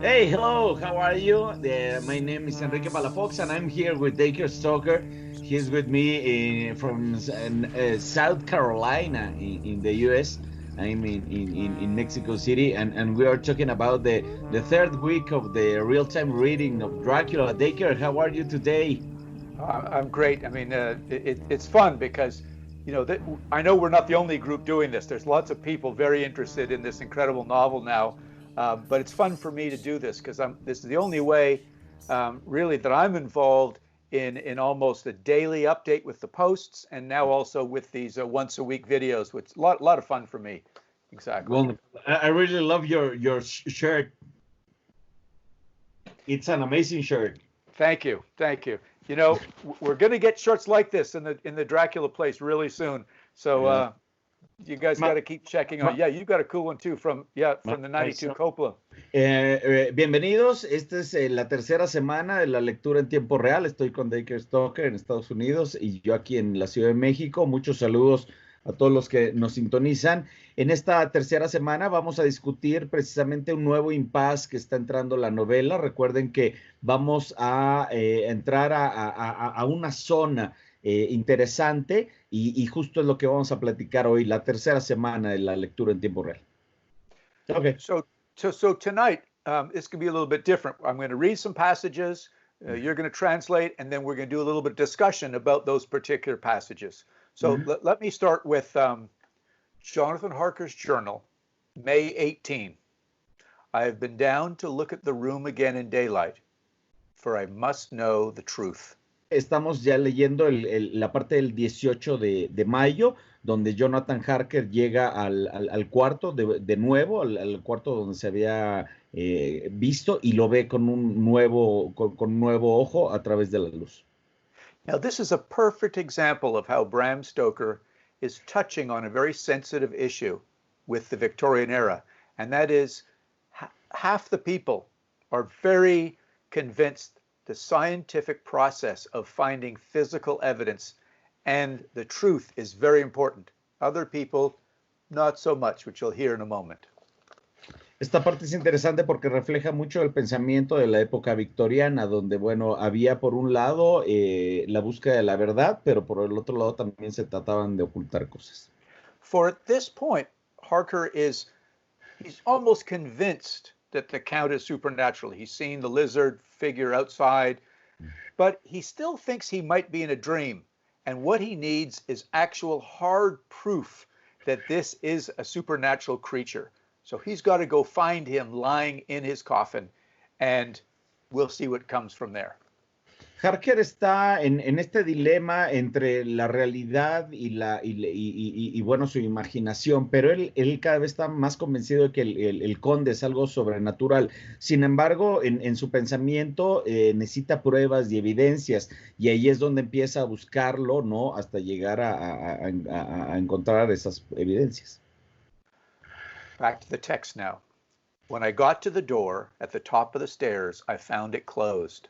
Hey, hello, how are you? My name is Enrique Palafox, and I'm here with Dacre Stoker. He's with me from South Carolina in the US. I'm in Mexico City, and we are talking about the third week of the real time reading of Dracula. Dacre, how are you today? I'm great. I mean, it's fun because, I know we're not the only group doing this. There's lots of people very interested in this incredible novel now, but it's fun for me to do this because this is the only way, really, that I'm involved in almost a daily update with the posts, and now also with these once a week videos, which is a lot of fun for me. Exactly. Well, I really love your shirt. It's an amazing shirt. Thank you. Thank you. We're going to get shirts like this in the Dracula place really soon. So Yeah. you guys got Ma- to keep checking on. ma- Yeah, you got a cool one too from the my 92 Coppola. Bienvenidos, esta es la tercera semana de la lectura en tiempo real. Estoy con Dacre Stoker en Estados Unidos y yo aquí en la Ciudad de México. Muchos saludos a todos los que nos sintonizan. En esta tercera semana vamos a discutir precisamente un nuevo impasse que está entrando la novela. Recuerden que vamos a entrar a una zona interesante y justo es lo que vamos a platicar hoy, la tercera semana de la lectura en tiempo real. Ok. So tonight, it's going to be a little bit different. I'm going to read some passages. You're going to translate, and then we're going to do a little bit of discussion about those particular passages. So let me start with Jonathan Harker's journal, May 18. I have been down to look at the room again in daylight, for I must know the truth. Estamos ya leyendo la parte del 18 de mayo, donde Jonathan Harker llega al cuarto de nuevo, al cuarto donde se había visto y lo ve con un nuevo ojo a través de la luz. Now, this is a perfect example of how Bram Stoker is touching on a very sensitive issue with the Victorian era, and that is half the people are very convinced the scientific process of finding physical evidence and the truth is very important. Other people, not so much, which you'll hear in a moment. Esta parte es interesante porque refleja mucho el pensamiento de la época victoriana, donde, bueno, había por un lado la búsqueda de la verdad, pero por el otro lado también se trataban de ocultar cosas. For at this point, he's almost convinced that the Count is supernatural. He's seen the lizard figure outside, but he still thinks he might be in a dream. And what he needs is actual hard proof that this is a supernatural creature. So he's got to go find him lying in his coffin, and we'll see what comes from there. Harker está en este dilema entre la realidad bueno, su imaginación, pero él cada vez está más convencido de que el conde es algo sobrenatural. Sin embargo, en su pensamiento necesita pruebas y evidencias, y ahí es donde empieza a buscarlo, ¿no? Hasta llegar a encontrar esas evidencias. Back to the text now. When I got to the door at the top of the stairs, I found it closed.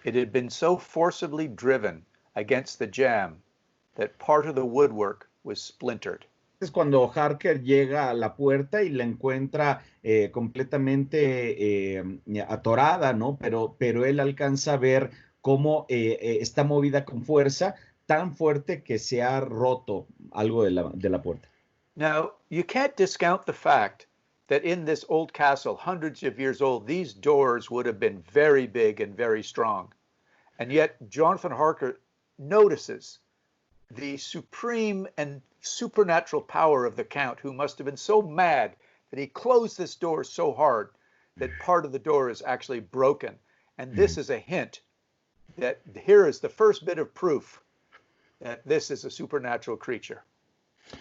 It had been so forcibly driven against the jamb that part of the woodwork was splintered. Es cuando Harker llega a la puerta y la encuentra completamente atorada, ¿no? Pero él alcanza a ver cómo está movida con fuerza, tan fuerte que se ha roto algo de la puerta. Now, you can't discount the fact that in this old castle, hundreds of years old, these doors would have been very big and very strong. And yet, Jonathan Harker notices the supreme and supernatural power of the Count, who must have been so mad that he closed this door so hard that part of the door is actually broken. And this is a hint that here is the first bit of proof that this is a supernatural creature.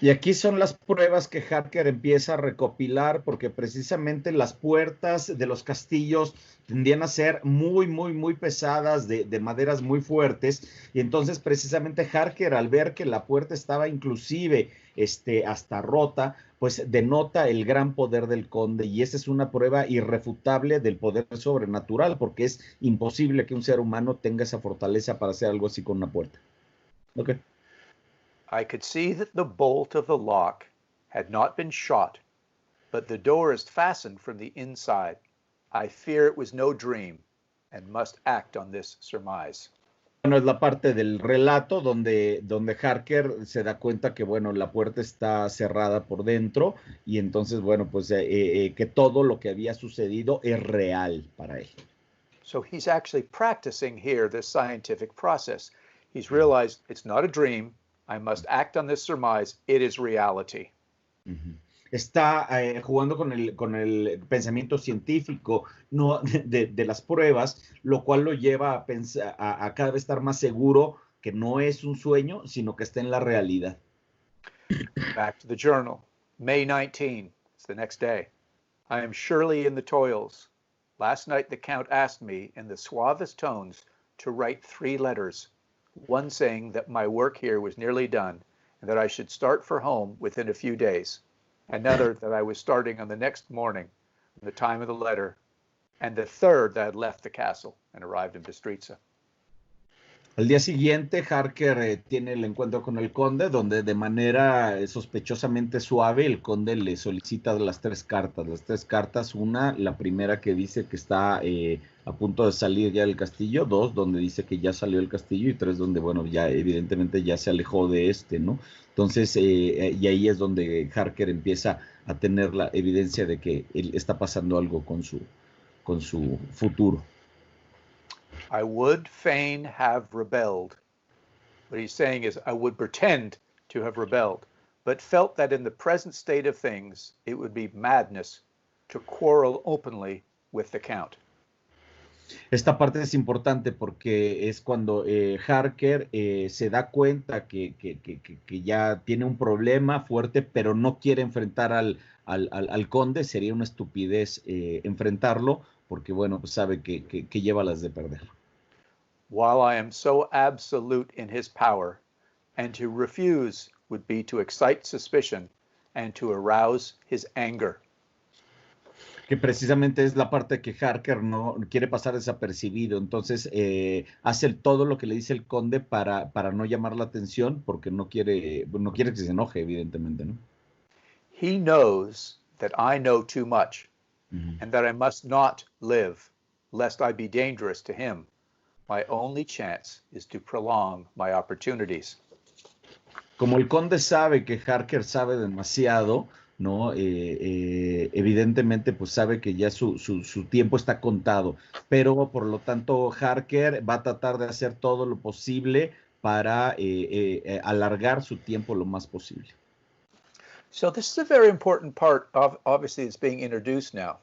Y aquí son las pruebas que Harker empieza a recopilar, porque precisamente las puertas de los castillos tendían a ser muy pesadas, de maderas muy fuertes, y entonces precisamente Harker, al ver que la puerta estaba inclusive hasta rota, pues denota el gran poder del conde, y esa es una prueba irrefutable del poder sobrenatural, porque es imposible que un ser humano tenga esa fortaleza para hacer algo así con una puerta. Okay. I could see that the bolt of the lock had not been shot, but the door is fastened from the inside. I fear it was no dream, and must act on this surmise. Bueno, es la parte del relato donde Harker se da cuenta que, bueno, la puerta está cerrada por dentro y entonces, bueno, pues que todo lo que había sucedido es real para él. So he's actually practicing here this scientific process. He's realized it's not a dream. I must act on this surmise. It is reality. Está jugando con el pensamiento científico, ¿no? de las pruebas, lo cual lo lleva a, pensar, a cada vez estar más seguro que no es un sueño, sino que está en la realidad. Back to the journal. May 19, it's the next day. I am surely in the toils. Last night the Count asked me in the suavest tones to write 3 letters, one saying that my work here was nearly done and that I should start for home within a few days. Another that I was starting on the next morning, the time of the letter, and the third that I had left the castle and arrived in Bistritza. Al día siguiente, Harker tiene el encuentro con el conde, donde de manera sospechosamente suave el conde le solicita las 3 cartas. Las 3 cartas, una, la primera que dice que está a punto de salir ya del castillo, 2, donde dice que ya salió del castillo, y 3, donde, bueno, ya evidentemente ya se alejó de ¿no? Entonces, y ahí es donde Harker empieza a tener la evidencia de que él está pasando algo con su futuro. I would fain have rebelled. What he's saying is, I would pretend to have rebelled, but felt that in the present state of things, it would be madness to quarrel openly with the Count. Esta parte es importante porque es cuando Harker se da cuenta que ya tiene un problema fuerte, pero no quiere enfrentar al conde. Sería una estupidez enfrentarlo porque, bueno, pues sabe que lleva las de perder. While I am so absolute in his power, and to refuse would be to excite suspicion and to arouse his anger. Que precisamente es la parte que Harker no quiere pasar desapercibido, entonces hace todo lo que le dice el conde para no llamar la atención, porque no quiere que se enoje, evidentemente, ¿no? He knows that I know too much, and that I must not live, lest I be dangerous to him. My only chance is to prolong my opportunities. Como el conde sabe que Harker sabe demasiado, ¿no? Evidentemente, pues sabe que ya su tiempo está contado, pero por lo tanto Harker va a tratar de hacer todo lo posible para alargar su tiempo lo más posible. So this is a very important part of, obviously, it's being introduced now,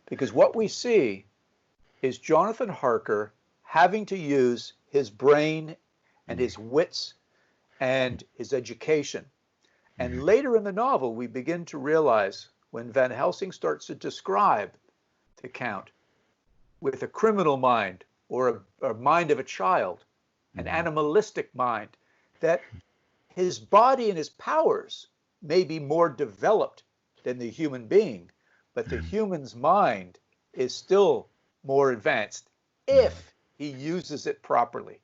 because what we see is Jonathan Harker having to use his brain and his wits and his education. And later in the novel, we begin to realize when Van Helsing starts to describe the Count with a criminal mind or a mind of a child, an animalistic mind, that his body and his powers may be more developed than the human being, but the human's mind is still more advanced if he uses it properly.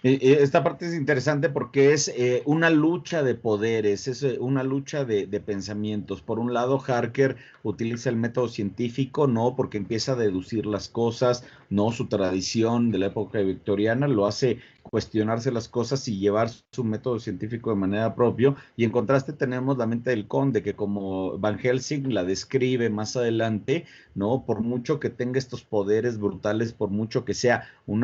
Esta parte es interesante porque es una lucha de poderes, es una lucha de pensamientos. Por un lado, Harker utiliza el método científico, ¿no? Porque empieza a deducir las cosas, ¿no? Su tradición de la época victoriana lo hace cuestionarse las cosas y llevar su método científico de manera propia. Y en contraste tenemos la mente del conde, que como Van Helsing la describe más adelante, ¿no? Por mucho que tenga estos poderes brutales, por mucho que sea un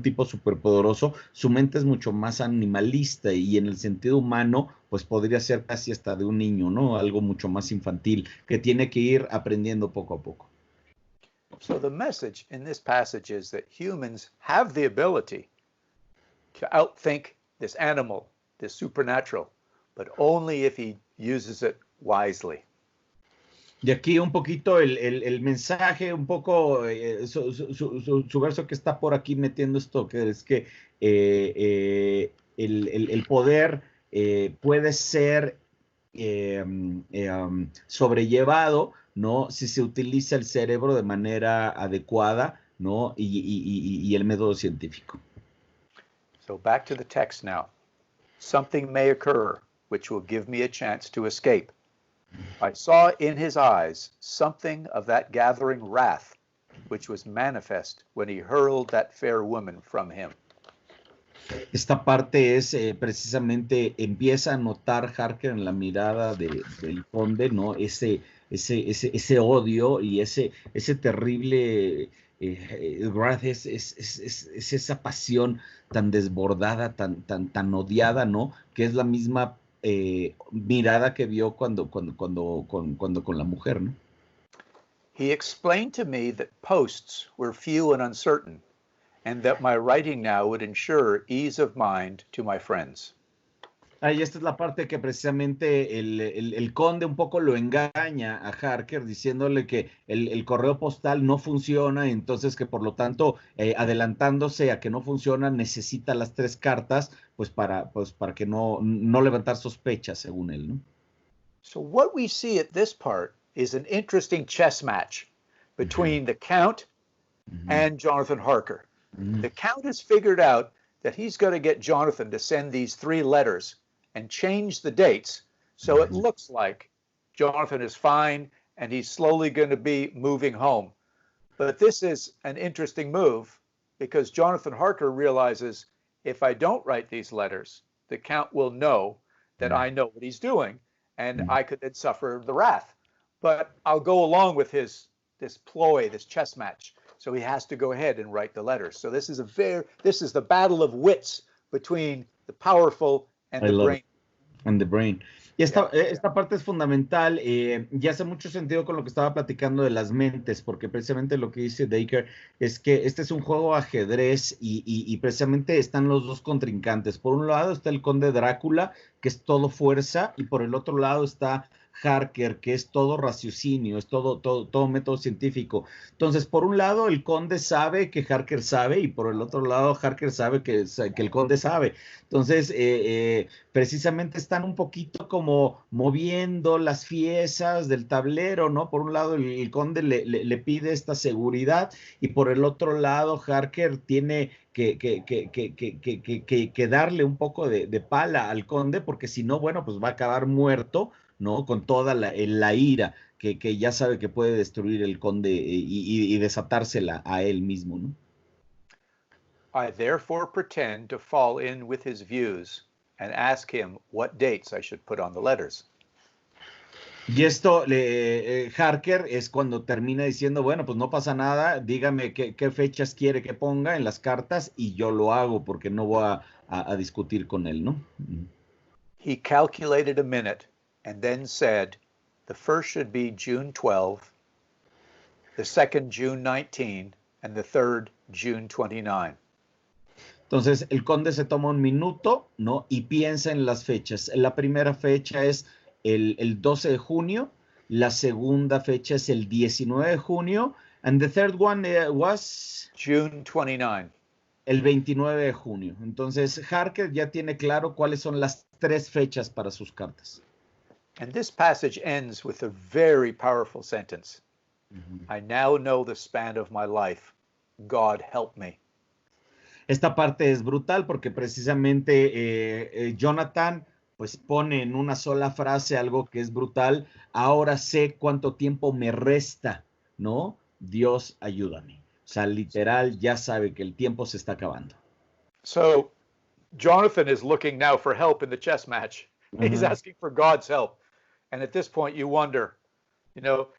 tipo superpoderoso, su mente es mucho más animalista y en el sentido humano, pues podría ser casi hasta de un niño, ¿no? Algo mucho más infantil, que tiene que ir aprendiendo poco a poco. So the message in this passage is that humans have the ability to outthink this animal, this supernatural, but only if he uses it wisely. Y aquí un poquito el mensaje, un poco su verso que está por aquí metiendo Stoker es que el poder puede ser sobrellevado, ¿no? Si se utiliza el cerebro de manera adecuada, ¿no? Y el método científico. So back to the text now. Something may occur which will give me a chance to escape. I saw in his eyes something of that gathering wrath, which was manifest when he hurled that fair woman from him. Esta parte es precisamente, empieza a notar Harker en la mirada del conde, ¿no? Ese odio y ese terrible wrath, es esa pasión tan desbordada, tan odiada, ¿no? Que es la misma mirada que vio cuando con la mujer, ¿no? He explained to me that posts were few and uncertain, and that my writing now would ensure ease of mind to my friends. Y esta es la parte que precisamente el conde un poco lo engaña a Harker diciéndole que el correo postal no funciona, entonces que por lo tanto, adelantándose a que no funciona, necesita las 3 cartas, pues para que no levantar sospechas, según él, ¿no? So what we see at this part is an interesting chess match between the Count and Jonathan Harker. The Count has figured out that he's going to get Jonathan to send these 3 letters and change the dates so it looks like Jonathan is fine and he's slowly going to be moving home. But this is an interesting move because Jonathan Harker realizes if I don't write these letters, the Count will know that I know what he's doing and I could then suffer the wrath. But I'll go along with this ploy, this chess match. So he has to go ahead and write the letters. So this is the battle of wits between the powerful and the brain. And the brain. Y esta parte es fundamental, y hace mucho sentido con lo que estaba platicando de las mentes, porque precisamente lo que dice Dacre es que este es un juego de ajedrez y precisamente están los dos contrincantes. Por un lado está el conde Drácula, que es todo fuerza, y por el otro lado está Harker, que es todo raciocinio, es todo método científico. Entonces, por un lado, el conde sabe que Harker sabe, y por el otro lado, Harker sabe que el conde sabe. Entonces, precisamente están un poquito como moviendo las piezas del tablero, ¿no? Por un lado, el conde le pide esta seguridad, y por el otro lado, Harker tiene que darle un poco de pala al conde, porque si no, bueno, pues va a acabar muerto, ¿no? Con toda la ira que ya sabe que puede destruir el conde y desatársela a él mismo, ¿no? I therefore pretend to fall in with his views and ask him what dates I should put on the letters. Y esto, Harker es cuando termina diciendo, bueno, pues no pasa nada, dígame qué fechas quiere que ponga en las cartas y yo lo hago porque no voy a discutir con él, ¿no? He calculated a minute and then said, the first should be June 12, the second June 19, and the third June 29. Entonces, el conde se toma un minuto, ¿no? Y piensa en las fechas. La primera fecha es el 12 de junio, la segunda fecha es el 19 de junio, and the third one was... June 29. El 29 de junio. Entonces, Harker ya tiene claro cuáles son las 3 fechas para sus cartas. And this passage ends with a very powerful sentence. I now know the span of my life. God help me. Esta parte es brutal porque precisamente Jonathan pues pone en una sola frase algo que es brutal. Ahora sé cuánto tiempo me resta, ¿no? Dios, ayúdame. O sea, literal, ya sabe que el tiempo se está acabando. So, Jonathan is looking now for help in the chess match. He's asking for God's help. And at this point, you wonder, you know,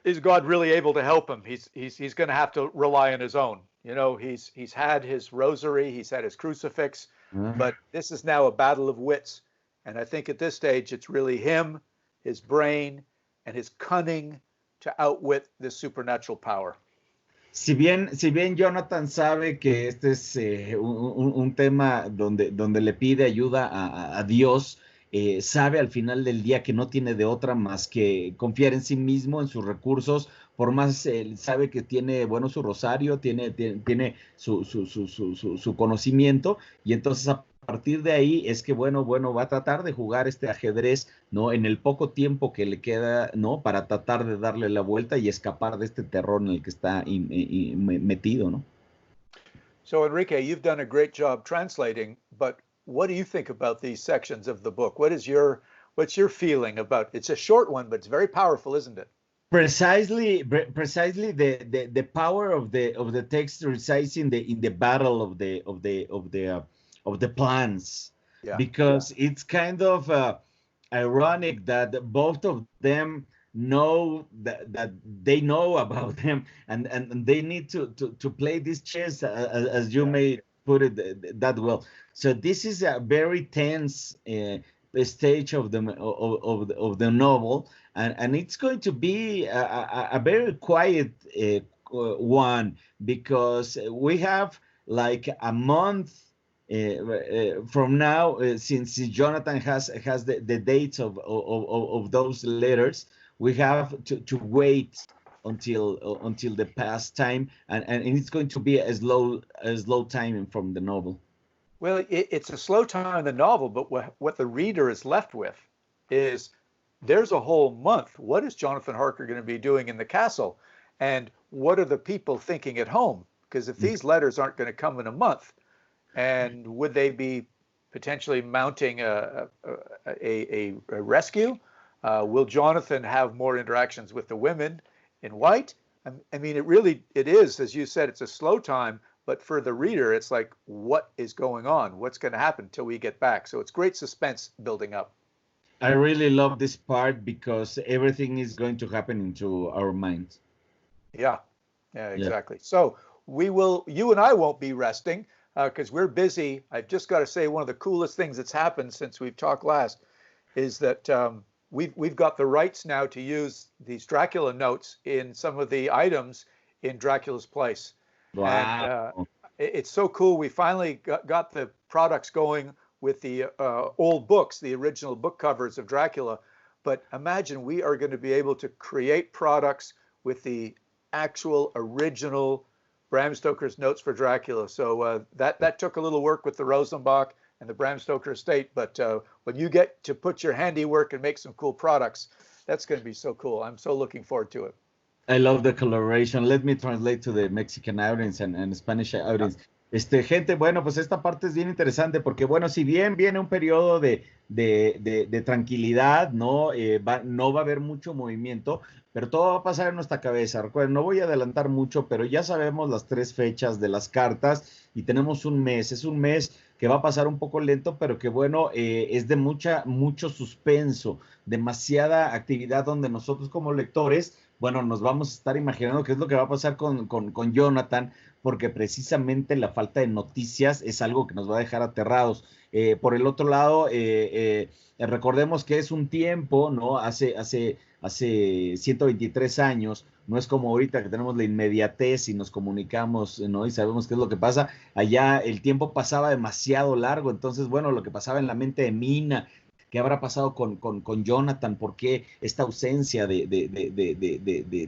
is God really able to help him? He's going to have to rely on his own. You know, he's had his rosary, he's had his crucifix, but this is now a battle of wits. And I think at this stage, it's really him, his brain, and his cunning to outwit this supernatural power. Si bien Jonathan sabe que este es un tema donde le pide ayuda a Dios, sabe al final del día que no tiene de otra más que confiar en sí mismo, en sus recursos, por más sabe que tiene, bueno, su rosario, tiene su conocimiento, y entonces a partir de ahí es que, bueno, va a tratar de jugar este ajedrez, ¿no? En el poco tiempo que le queda, ¿no? Para tratar de darle la vuelta y escapar de este terror en el que está metido, ¿no? So, Enrique, you've done a great job translating, but what do you think about these sections of the book? What is your What's your feeling about? It's a short one, but it's very powerful, isn't it? Precisely the power of the text resides in the battle of the plans, Yeah. because it's kind of ironic that both of them know that they know about them, and they need to play this chess, as you Yeah. may put it that well. So this is a very tense stage of of the novel, and it's going to be a very quiet one, because we have like a month from now, since Jonathan has the dates of those letters. We have to wait until the past time, and it's going to be a slow timing from the novel. Well, it's a slow time in the novel, but what the reader is left with is there's a whole month. What is Jonathan Harker going to be doing in the castle? And what are the people thinking at home? Because if these letters aren't going to come in a month, and would they be potentially mounting a rescue? Will Jonathan have more interactions with the women in white? I mean, it is, as you said, it's a slow time, but for the reader, it's like, what is going on? What's going to happen till we get back? So it's great suspense building up. I really love this part because everything is going to happen into our minds. Yeah, yeah, exactly. So you and I won't be resting because we're busy. I've just got to say, one of the coolest things that's happened since we've talked last is that we've got the rights now to use these Dracula notes in some of the items in Dracula's place. And Wow. it's so cool. We finally got the products going with the old books, the original book covers of Dracula. But imagine we are going to be able to create products with the actual original Bram Stoker's notes for Dracula. So that took a little work with the Rosenbach and the Bram Stoker estate. But when you get to put your handiwork and make some cool products, that's going to be so cool. I'm so looking forward to it. I love the collaboration. Let me translate to the Mexican audience and Spanish audience. Gente, bueno, pues esta parte es bien interesante porque, bueno, si bien viene un periodo de tranquilidad, ¿no? No va a haber mucho movimiento, pero todo va a pasar en nuestra cabeza. Recuerden, no voy a adelantar mucho, pero ya sabemos las 3 fechas de las cartas y tenemos un mes. Es un mes que va a pasar un poco lento, pero que, bueno, es de mucho suspenso, demasiada actividad donde nosotros como lectores, bueno, nos vamos a estar imaginando qué es lo que va a pasar con Jonathan, porque precisamente la falta de noticias es algo que nos va a dejar aterrados. Por el otro lado, recordemos que es un tiempo, ¿no? Hace 123 años, no es como ahorita que tenemos la inmediatez y nos comunicamos, ¿no? Y sabemos qué es lo que pasa. Allá el tiempo pasaba demasiado largo, entonces, bueno, lo que pasaba en la mente de Mina, ¿qué habrá pasado con Jonathan? ¿Por qué esta ausencia de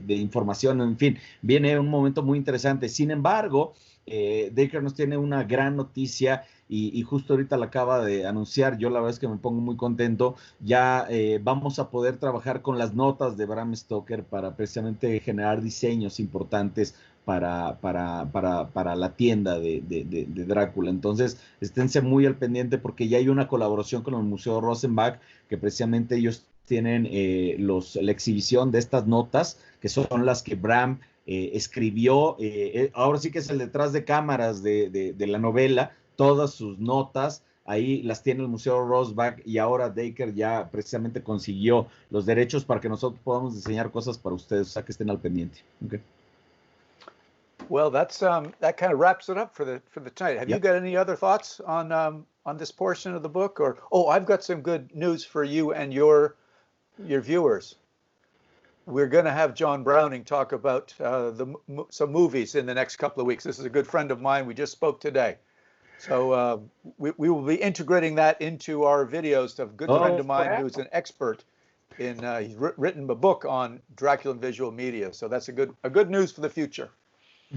información? En fin, viene un momento muy interesante. Sin embargo, Dacre nos tiene una gran noticia y justo ahorita la acaba de anunciar. Yo la verdad es que me pongo muy contento. Ya vamos a poder trabajar con las notas de Bram Stoker para precisamente generar diseños importantes para la tienda de Drácula. Entonces, esténse muy al pendiente porque ya hay una colaboración con el Museo Rosenbach, que precisamente ellos tienen la exhibición de estas notas, que son las que Bram escribió. Ahora sí que es el detrás de cámaras de la novela, todas sus notas. Ahí las tiene el Museo Rosenbach y ahora Dacre ya precisamente consiguió los derechos para que nosotros podamos diseñar cosas para ustedes, o sea que estén al pendiente. Okay. Well, that kind of wraps it up for the tonight. Have you got any other thoughts on this portion of the book? Or I've got some good news for you and your viewers. We're going to have John Browning talk about some movies in the next couple of weeks. This is a good friend of mine. We just spoke today. So we will be integrating that into our videos. A good friend of mine who's an expert in, he's written a book on Dracula and visual media. So that's a good news for the future.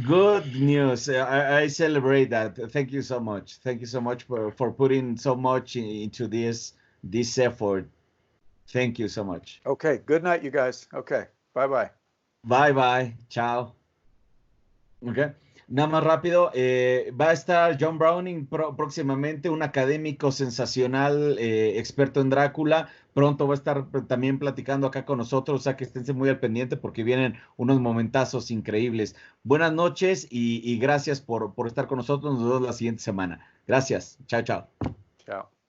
Good news. I celebrate that. Thank you so much. Thank you so much for putting so much into this effort. Thank you so much. Okay. Good night, you guys. Okay. Bye-bye. Bye-bye. Ciao. Okay. Nada más rápido, va a estar John Browning próximamente, un académico sensacional, experto en Drácula. Pronto va a estar también platicando acá con nosotros, o sea que esténse muy al pendiente porque vienen unos momentazos increíbles. Buenas noches y gracias por estar con nosotros. Nos vemos la siguiente semana. Gracias. Chao, chao. Ciao.